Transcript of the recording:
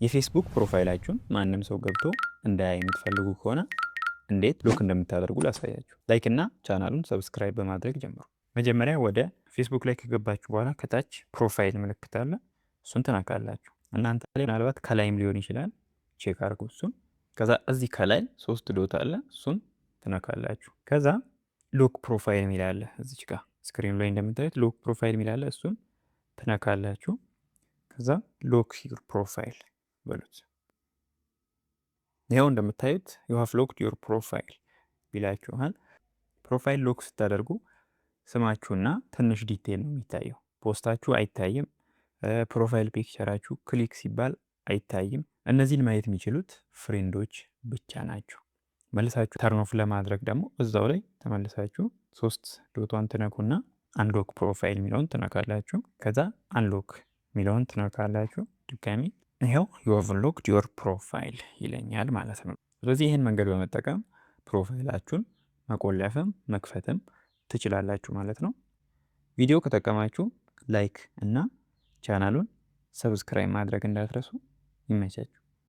የፌስቡክ ፕሮፋይላችሁን ማንም ሰው ገብቶ እንዳያይ የምትፈልጉ ከሆነ እንዴት ሎክ እንደምታደርጉ ላሳያችሁ። ላይክ እና ቻናሉን ሰብስክራይብ በማድረግ ጀምሩ። መጀመሪያ ወደ ፌስቡክ ላይ ከገባችሁ በኋላ ከታች ፕሮፋይል ምልክት አለ፣ እሱን ትነካላችሁ። እናንተ ላይ ምናልባት ከላይም ሊሆን ይችላል፣ ቼክ አድርጉ እሱን። ከዛ እዚህ ከላይ 3 ዶት አለ፣ እሱን ትነካላችሁ። ከዛ ሎክ ፕሮፋይል የሚል አለ እዚች ጋር ስክሪኑ ላይ እንደምታዩት ሎክ ፕሮፋይል የሚል አለ፣ እሱን ትነካላችሁ። ከዛ ሎክ ዩር ፕሮፋይል በሉት። ይኸው እንደምታዩት ዩ ሃቭ ሎክድ ዩር ፕሮፋይል ቢላችኋል። ፕሮፋይል ሎክ ስታደርጉ ስማችሁና ትንሽ ዲቴል ነው የሚታየው። ፖስታችሁ አይታይም። ፕሮፋይል ፒክቸራችሁ ክሊክ ሲባል አይታይም። እነዚህን ማየት የሚችሉት ፍሬንዶች ብቻ ናቸው። መልሳችሁ ተርኖፍ ለማድረግ ደግሞ እዛው ላይ ተመልሳችሁ 3 ዶቷን ትነኩና አንሎክ ፕሮፋይል የሚለውን ትነካላችሁ። ከዛ አንሎክ የሚለውን ትነካላችሁ ድጋሚ። ይኸው ዩ ሃቭ አንሎክድ ዮር ፕሮፋይል ይለኛል ማለት ነው። ስለዚህ ይህን መንገድ በመጠቀም ፕሮፋይላችሁን መቆለፍም መክፈትም ትችላላችሁ ማለት ነው። ቪዲዮ ከጠቀማችሁ ላይክ እና ቻናሉን ሰብስክራይብ ማድረግ እንዳትረሱ። ይመቻችሁ።